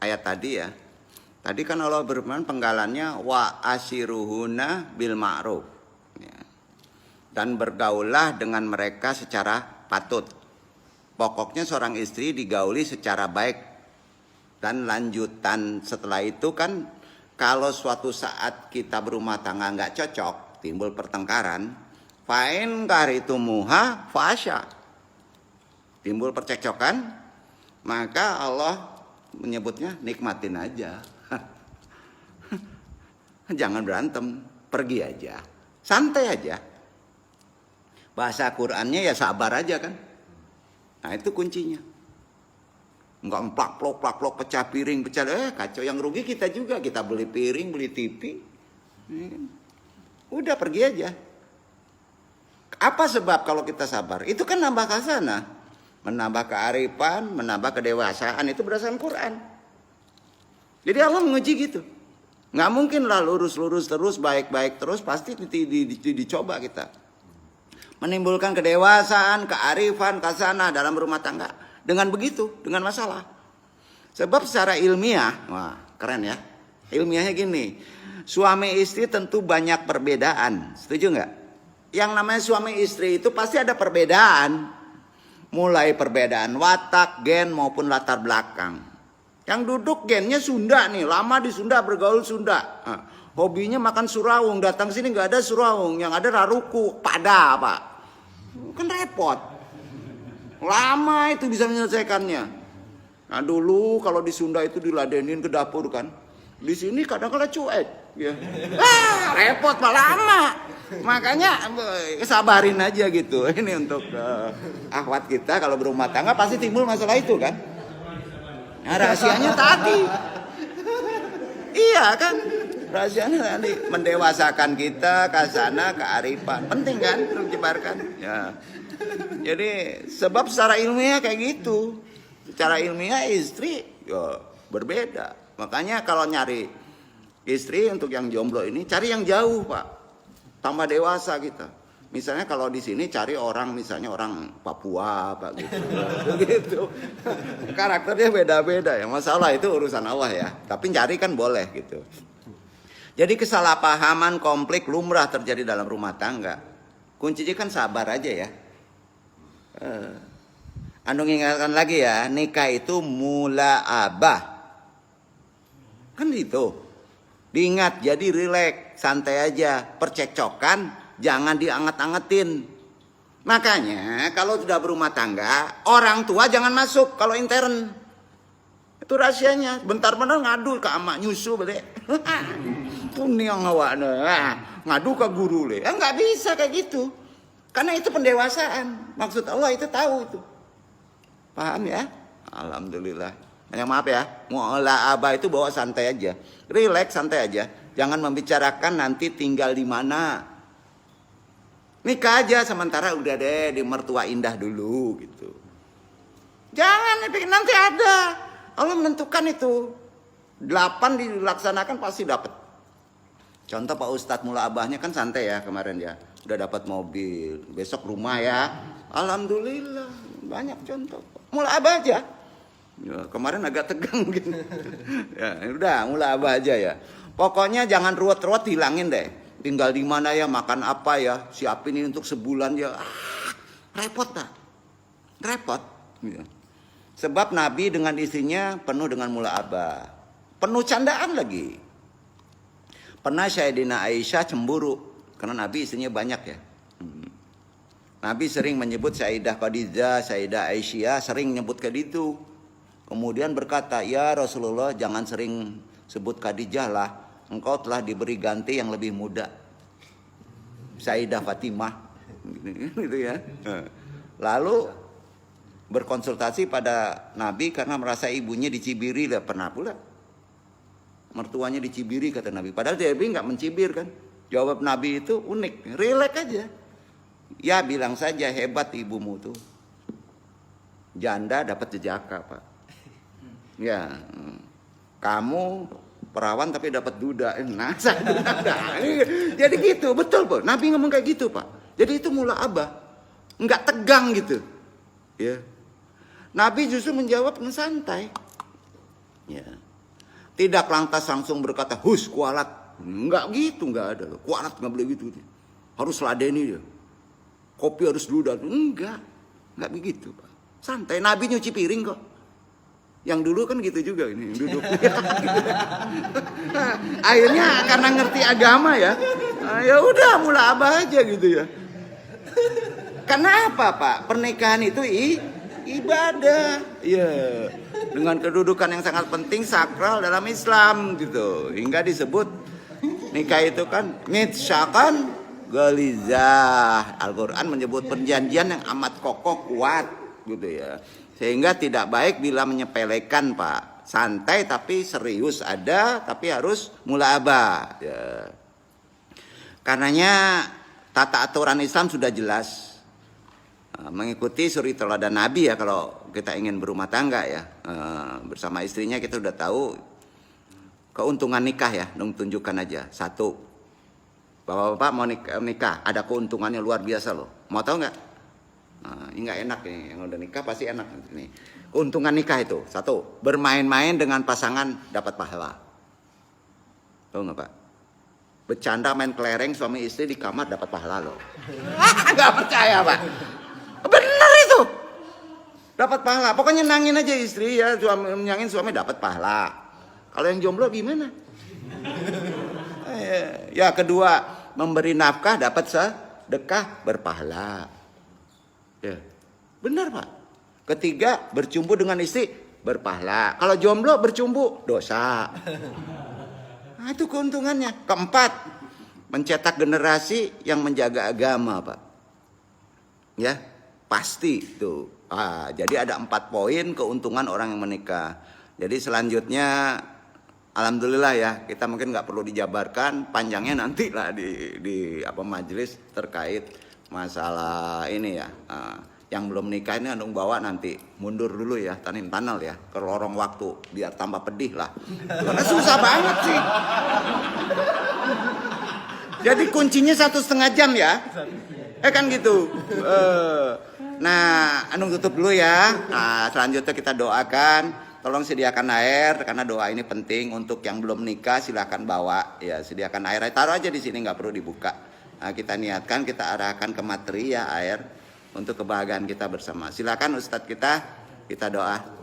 ayat tadi ya. Tadi kan Allah berfirman penggalannya wa asyiruhuna bil ma'ruf. Ya. Dan bergaulah dengan mereka secara patut. Pokoknya seorang istri digauli secara baik. Dan lanjutan setelah itu kan kalau suatu saat kita berumah tangga nggak cocok, timbul pertengkaran, fa'in karitumuha fasya. Timbul percekcokan, maka Allah menyebutnya nikmatin aja. Jangan berantem, pergi aja, santai aja. Bahasa Qurannya ya sabar aja kan. Nah itu kuncinya. Enggak plak-plok, pecah piring, kacau. Yang rugi kita juga, kita beli piring, beli TV. Udah pergi aja. Apa sebab kalau kita sabar? Itu kan nambah khazanah, menambah kearifan, menambah kedewasaan, itu berdasarkan Quran. Jadi Allah menguji gitu. Nggak mungkin lah lurus-lurus terus, baik-baik terus, pasti dicoba kita. Menimbulkan kedewasaan, kearifan, khazanah dalam rumah tangga. Dengan begitu, dengan masalah. Sebab secara ilmiah, wah keren ya. Ilmiahnya gini, suami istri tentu banyak perbedaan. Setuju nggak? Yang namanya suami istri itu pasti ada perbedaan. Mulai perbedaan watak, gen maupun latar belakang. Yang duduk gennya Sunda nih, lama di Sunda, bergaul Sunda. Hobinya makan surawung, datang sini nggak ada surawung, yang ada raruku, pada apa? Kan repot. Lama itu bisa menyelesaikannya. Nah dulu kalau di Sunda itu diladenin ke dapur kan. Di sini kadang-kadang cuek. Ya. Repot pak, lama. Makanya sabarin aja gitu. Ini untuk akhwat kita kalau berumah tangga pasti timbul masalah itu kan. Nah rahasianya tadi. Iya kan. Rahasianya tadi mendewasakan kita, khazanah, kearifan. Penting kan untuk menyebarkan. Ya. Jadi sebab secara ilmiah kayak gitu. Secara ilmiah istri ya berbeda. Makanya kalau nyari istri untuk yang jomblo ini cari yang jauh pak. Tambah dewasa kita. Misalnya kalau di sini cari orang misalnya orang Papua pak gitu. Begitu. Karakternya beda-beda ya. Masalah itu urusan Allah ya. Tapi cari kan boleh gitu. Jadi kesalahpahaman konflik lumrah terjadi dalam rumah tangga. Kuncinya kan sabar aja ya. Anu ingatkan lagi ya, nikah itu mula'abah. Kan gitu. Diingat, jadi rileks, santai aja. Percekcokan, jangan dianget-angetin. Makanya kalau sudah berumah tangga, orang tua jangan masuk kalau intern. Itu rahasianya. Bentar-bentar ngadu ke emak nyusu beli. Ini yang ngadu ke guru le. Nggak bisa kayak gitu. Karena itu pendewasaan. Maksud Allah itu tahu itu. Paham ya? Alhamdulillah. Yang maaf ya. Mula'abah itu bawa santai aja. Relax santai aja. Jangan membicarakan nanti tinggal di mana. Nikah aja sementara udah deh di mertua indah dulu gitu. Jangan nanti ada. Allah menentukan itu. 8 dilaksanakan pasti dapat. Contoh Pak Ustadz mula'abahnya kan santai ya kemarin ya. Udah dapat mobil, besok rumah ya. Alhamdulillah, banyak contoh. Mula'abah aja. Ya, kemarin agak tegang gitu. Ya, udah mula'abah aja ya. Pokoknya jangan ruwet-ruwet, hilangin deh. Tinggal di mana ya, makan apa ya, siapin ini untuk sebulan ya. Repot dah. Repot. Ya. Sebab Nabi dengan istrinya penuh dengan mula'abah. Penuh candaan lagi. Pernah Sayyidina Aisyah cemburu. Karena Nabi istrinya banyak ya. Nabi sering menyebut Sayyidah Khadijah, Sayyidah Aisyah, sering nyebut kayak itu. Kemudian berkata, ya Rasulullah jangan sering sebut Khadijah lah. Engkau telah diberi ganti yang lebih muda. Sayyidah Fatimah. Gitu ya. Lalu berkonsultasi pada Nabi karena merasa ibunya dicibiri lah. Pernah pula. Mertuanya dicibiri kata Nabi. Padahal Nabi nggak mencibir kan. Jawab Nabi itu unik, rileks aja. Ya bilang saja hebat ibumu tuh. Janda dapat jejaka pak. Ya, kamu perawan tapi dapat duda. Nah, jadi gitu, betul pak. Nabi ngomong kayak gitu pak. Jadi itu mula'abah, nggak tegang gitu. Ya, Nabi justru menjawab dengan santai. Ya, Tidak lantas langsung berkata, hus kualat. Enggak gitu, enggak ada. Kualat enggak boleh gitu. Harus ladeni dia. Kopi harus dulu. Enggak begitu, Pak. Santai, Nabi nyuci piring kok. Yang dulu kan gitu juga ini, duduk. Akhirnya karena ngerti agama ya. Ya udah mula'abah aja gitu ya. Karena apa, Pak? Pernikahan itu ibadah. Iya. Dengan kedudukan yang sangat penting sakral dalam Islam gitu. Hingga disebut nikah itu kan mitsyakan galizah. Al-Qur'an menyebut perjanjian yang amat kokoh kuat gitu ya. Sehingga tidak baik bila menyepelekan, Pak. Santai tapi serius ada, tapi harus mula'abah. Ya. Karenanya tata aturan Islam sudah jelas. Mengikuti suri teladan Nabi ya kalau kita ingin berumah tangga ya. Bersama istrinya kita sudah tahu keuntungan nikah ya. Tunjukkan aja. Satu, bapak-bapak mau nikah, ada keuntungannya luar biasa loh. Mau tahu nggak? Ini nggak enak nih, yang udah nikah pasti enak nih. Keuntungan nikah itu, satu, bermain-main dengan pasangan dapat pahala. Tahu nggak, Pak? Bercanda main kelereng suami istri di kamar dapat pahala loh. Nggak percaya, Pak? Benar itu. Dapat pahala. Pokoknya nangin aja istri ya, nyangin suami dapat pahala. Kalau yang jomblo gimana? Ya kedua, memberi nafkah dapat sedekah berpahala. Ya, benar, Pak. Ketiga, bercumbu dengan istri berpahala. Kalau jomblo bercumbu dosa. Nah, itu keuntungannya. Keempat, mencetak generasi yang menjaga agama, Pak. Ya, pasti tuh. Jadi ada 4 poin keuntungan orang yang menikah. Jadi selanjutnya, alhamdulillah ya, kita mungkin nggak perlu dijabarkan, panjangnya nanti lah di majelis terkait masalah ini ya. Yang belum nikah ini andung bawa nanti mundur dulu ya, tanim tunnel ya, ke lorong waktu biar tambah pedih lah. Karena susah banget sih. Jadi kuncinya 1,5 jam ya. Kan gitu. Nah, andung tutup dulu ya. Nah, selanjutnya kita doakan. Tolong sediakan air karena doa ini penting untuk yang belum nikah. Silakan bawa ya, sediakan air. Taruh aja di sini, nggak perlu dibuka. Nah, kita niatkan, kita arahkan ke materi ya, air untuk kebahagiaan kita bersama. Silakan Ustadz kita doa.